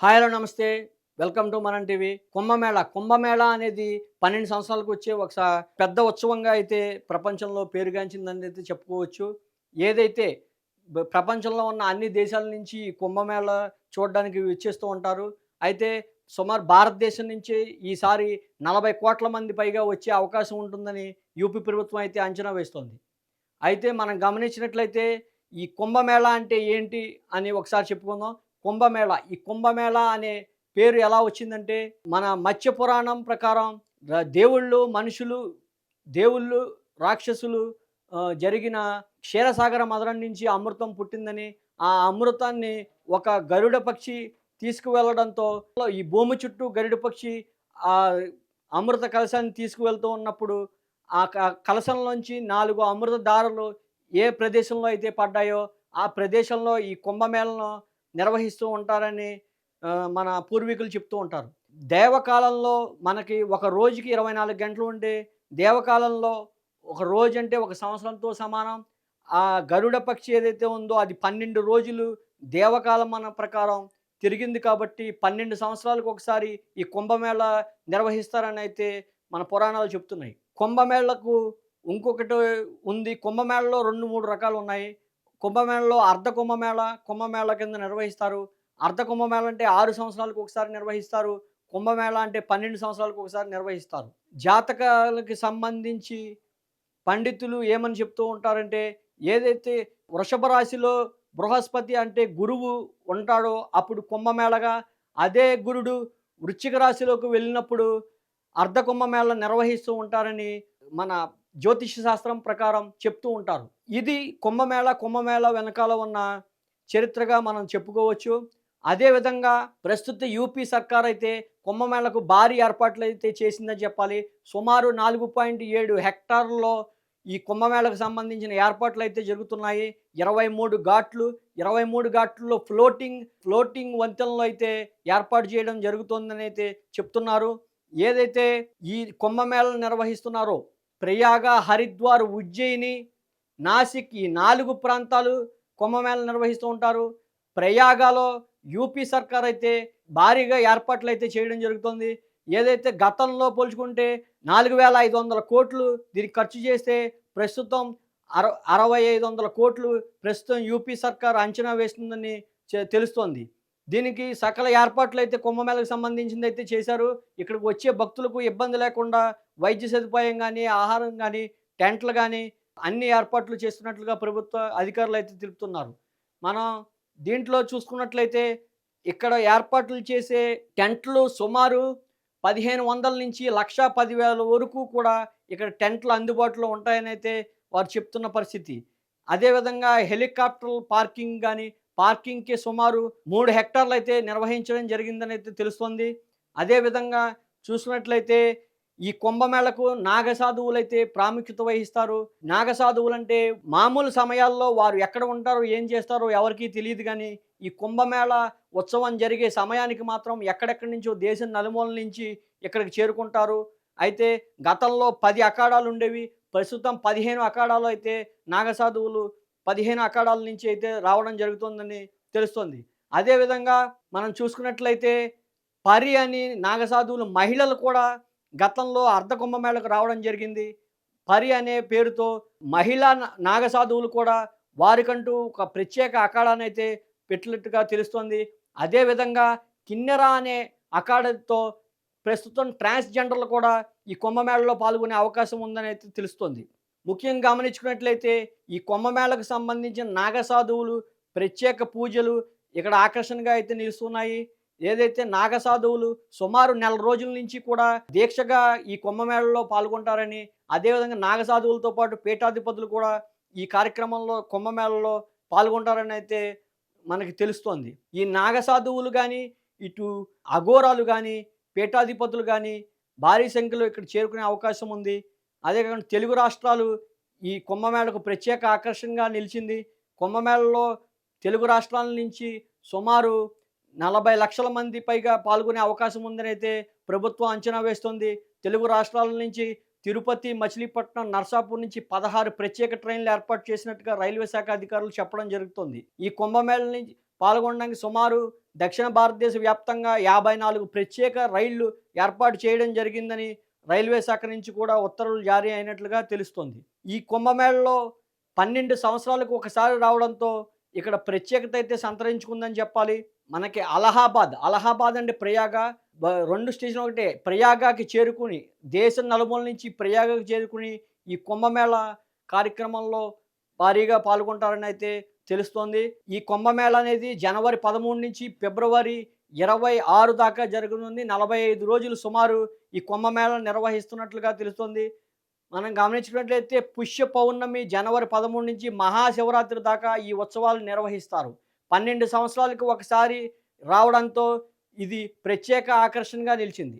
Hi hello నమస్తే. Welcome to మనం TV. Kumbh Mela అనేది 12 సంవత్సరాలకు వచ్చే పెద్ద ఉత్సవంగా అయితే ప్రపంచంలో పేరుగాంచిందని అయితే చెప్పుకోవచ్చు. ఏదైతే ప్రపంచంలో ఉన్న అన్ని దేశాల నుంచి ఈ కుంభమేళా చూడడానికి విచ్చేస్తూ ఉంటారు. అయితే సుమారు భారతదేశం నుంచి ఈసారి 40,00,00,000 మంది పైగా వచ్చే అవకాశం ఉంటుందని యూపీ ప్రభుత్వం అయితే అంచనా వేస్తోంది. అయితే మనం గమనించినట్లయితే ఈ కుంభమేళా అంటే ఏంటి అని ఒకసారి చెప్పుకుందాం. కుంభమేళా అనే పేరు ఎలా వచ్చిందంటే, మన మత్స్య పురాణం ప్రకారం దేవుళ్ళు, మనుషులు, దేవుళ్ళు, రాక్షసులు జరిగిన క్షీరసాగర మథనం నుంచి అమృతం పుట్టిందని, ఆ అమృతాన్ని ఒక గరుడ పక్షి తీసుకువెళ్ళడంతో ఈ భూమి చుట్టూ గరుడ పక్షి ఆహ్, అమృత కలశాన్ని తీసుకువెళ్తూ ఉన్నప్పుడు, ఆ కలశంలోంచి 4 అమృత ధారలు ఏ ప్రదేశంలో అయితే పడ్డాయో, ఆ ప్రదేశంలో ఈ కుంభమేళను నిర్వహిస్తూ ఉంటారని మన పూర్వీకులు చెప్తూ ఉంటారు. దేవకాలంలో మనకి ఒక రోజుకి 24 గంటలు ఉంటే, దేవకాలంలో ఒక రోజంటే ఒక సంవత్సరంతో సమానం. ఆ గరుడ పక్షి ఏదైతే ఉందో అది 12 రోజులు దేవకాలం మన ప్రకారం తిరిగింది కాబట్టి 12 సంవత్సరాలకు ఒకసారి ఈ కుంభమేళా నిర్వహిస్తారనైతే మన పురాణాలు చెప్తున్నాయి. కుంభమేళకు ఇంకొకటి ఉంది. కుంభమేళలో 2, 3 రకాలున్నాయి. కుంభమేళలో అర్ధ కుంభమేళ, కుంభమేళ కింద నిర్వహిస్తారు. అర్ధ కుంభమేళ అంటే 6 సంవత్సరాలకు ఒకసారి నిర్వహిస్తారు. కుంభమేళ అంటే 12 సంవత్సరాలకు ఒకసారి నిర్వహిస్తారు. జాతకాలకి సంబంధించి పండితులు ఏమని చెప్తూ ఉంటారంటే, ఏదైతే వృషభ రాశిలో బృహస్పతి అంటే గురువు ఉంటాడో అప్పుడు కుంభమేళగా, అదే గురుడు వృశ్చిక రాశిలోకి వెళ్ళినప్పుడు అర్ధ కుంభమేళ నిర్వహిస్తూ ఉంటారని మన జ్యోతిష శాస్త్రం ప్రకారం చెప్తూ ఉంటారు. ఇది కుంభమేళా వెనకాల ఉన్న చరిత్రగా మనం చెప్పుకోవచ్చు. అదే విధంగా ప్రస్తుత యూపీ సర్కార్ అయితే కుంభమేళకు భారీ ఏర్పాట్లయితే చేసిందని చెప్పాలి. సుమారు 4.7 హెక్టార్‌లో ఈ కుంభమేళకు సంబంధించిన ఏర్పాట్లయితే జరుగుతున్నాయి. 23 ఘాట్లు, 23 ఘాట్లలో ఫ్లోటింగ్ వంతెనలు అయితే ఏర్పాటు చేయడం జరుగుతోందనైతే చెప్తున్నారు. ఏదైతే ఈ కుంభమేళను నిర్వహిస్తున్నారో ప్రయాగ, హరిద్వార్, ఉజ్జయిని, నాసిక్ ఈ 4 ప్రాంతాలు కుంభమేళ నిర్వహిస్తూ ఉంటారు. ప్రయాగలో యూపీ సర్కార్ అయితే భారీగా ఏర్పాట్లయితే చేయడం జరుగుతుంది. ఏదైతే గతంలో పోల్చుకుంటే 4,500,00,00,000 దీనికి ఖర్చు చేస్తే ప్రస్తుతం 6,500,00,00,000 ప్రస్తుతం యూపీ సర్కార్ అంచనా వేస్తుందని తెలుస్తోంది. దీనికి సకల ఏర్పాట్లయితే కుంభమేళకు సంబంధించిందయితే చేశారు. ఇక్కడికి వచ్చే భక్తులకు ఇబ్బంది లేకుండా వైద్య సదుపాయం గానీ, ఆహారం గానీ, టెంట్లు గానీ అన్ని ఏర్పాట్లు చేస్తున్నట్లుగా ప్రభుత్వ అధికారులయితే తెలుపుతున్నారు. మనం దీంట్లో చూసుకున్నట్లయితే ఇక్కడ ఏర్పాట్లు చేసే టెంట్లు సుమారు 1,500 నుంచి 1,10,000 వరకు కూడా ఇక్కడ టెంట్లు అందుబాటులో ఉంటాయనైతే వారు చెప్తున్న పరిస్థితి. అదేవిధంగా హెలికాప్టర్ పార్కింగ్ గానీ, పార్కింగ్‌కి సుమారు 3 హెక్టార్‌లయితే నిర్వహించడం జరిగిందనైతే తెలుస్తోంది. అదేవిధంగా చూసినట్లయితే ఈ కుంభమేళకు నాగసాధువులైతే ప్రాముఖ్యత వహిస్తారు. నాగసాధువులంటే మామూలు సమయాల్లో వారు ఎక్కడ ఉంటారో, ఏం చేస్తారో ఎవరికీ తెలీదు గానీ, ఈ కుంభమేళ ఉత్సవం జరిగే సమయానికి మాత్రం ఎక్కడెక్కడి నుంచో దేశం నలుమూలల నుంచి ఇక్కడికి చేరుకుంటారు. అయితే గతంలో 10 అఖాడాలుండేవి. ప్రస్తుతం 15 అఖాడాలు అయితే నాగసాధువులు 15 అఖాడాల నుంచి అయితే రావడం జరుగుతుందని తెలుస్తోంది. అదేవిధంగా మనం చూసుకున్నట్లయితే పరి అని నాగసాధువులు మహిళలు కూడా గతంలో అర్ధ కుంభమేళకు రావడం జరిగింది. పరి అనే పేరుతో మహిళా నాగసాధువులు కూడా వారికంటూ ఒక ప్రత్యేక అఖాడానైతే పెట్టినట్టుగా తెలుస్తోంది. అదేవిధంగా కిన్నెర అనే అఖాడాతో ప్రస్తుతం ట్రాన్స్‌జెండర్‌లు కూడా ఈ కుంభమేళలో పాల్గొనే అవకాశం ఉందనైతే తెలుస్తోంది. ముఖ్యంగా గమనించుకున్నట్లయితే ఈ కుంభమేళకు సంబంధించిన నాగసాధువులు ప్రత్యేక పూజలు ఇక్కడ ఆకర్షణగా అయితే నిలుస్తున్నాయి. ఏదైతే నాగసాధువులు సుమారు నెల రోజుల నుంచి కూడా దీక్షగా ఈ కుంభమేళలో పాల్గొంటారని, అదేవిధంగా నాగసాధువులతో పాటు పీఠాధిపతులు కూడా ఈ కార్యక్రమంలో కుంభమేళలో పాల్గొంటారని అయితే మనకి తెలుస్తోంది. ఈ నాగసాధువులు గానీ, ఇటు అఘోరాలు గానీ, పీఠాధిపతులు గానీ భారీ సంఖ్యలో ఇక్కడ చేరుకునే అవకాశం ఉంది. అదే కాకుండా తెలుగు రాష్ట్రాలు ఈ కుంభమేళకు ప్రత్యేక ఆకర్షణగా నిలిచింది. కుంభమేళలో తెలుగు రాష్ట్రాల నుంచి సుమారు 40,00,000 మంది పైగా పాల్గొనే అవకాశం ఉందనైతే ప్రభుత్వం అంచనా వేస్తోంది. తెలుగు రాష్ట్రాల నుంచి తిరుపతి, మచిలీపట్నం, నరసాపూర్ నుంచి 16 ప్రత్యేక ట్రైన్‌లు ఏర్పాటు చేసినట్టుగా రైల్వే శాఖ అధికారులు చెప్పడం జరుగుతోంది. ఈ కుంభమేళ నుంచి పాల్గొనడానికి సుమారు దక్షిణ భారతదేశ వ్యాప్తంగా 54 ప్రత్యేక రైళ్లు ఏర్పాటు చేయడం జరిగిందని రైల్వే శాఖ నుంచి కూడా ఉత్తర్వులు జారీ అయినట్లుగా తెలుస్తుంది. ఈ కుంభమేళలో 12 సంవత్సరాలకు ఒకసారి రావడంతో ఇక్కడ ప్రత్యేకత అయితే సంతరించుకుందని చెప్పాలి. మనకి అలహాబాద్ అంటే ప్రయాగ 2 స్టేషన్లు ఒకటే. ప్రయాగకి చేరుకుని దేశం నలుమూలల నుంచి ప్రయాగకి చేరుకుని ఈ కుంభమేళ కార్యక్రమంలో భారీగా పాల్గొంటారని అయితే తెలుస్తోంది. ఈ కుంభమేళ అనేది జనవరి 13 నుంచి ఫిబ్రవరి 26 దాకా జరగనుంది. 45 రోజులు సుమారు ఈ కుంభమేళ నిర్వహిస్తున్నట్లుగా తెలుస్తోంది. మనం గమనించినట్లయితే పుష్య పౌర్ణమి జనవరి 13 నుంచి మహాశివరాత్రి దాకా ఈ ఉత్సవాలు నిర్వహిస్తారు. 12 సంవత్సరాలకు ఒకసారి రావడంతో ఇది ప్రత్యేక ఆకర్షణగా నిలిచింది.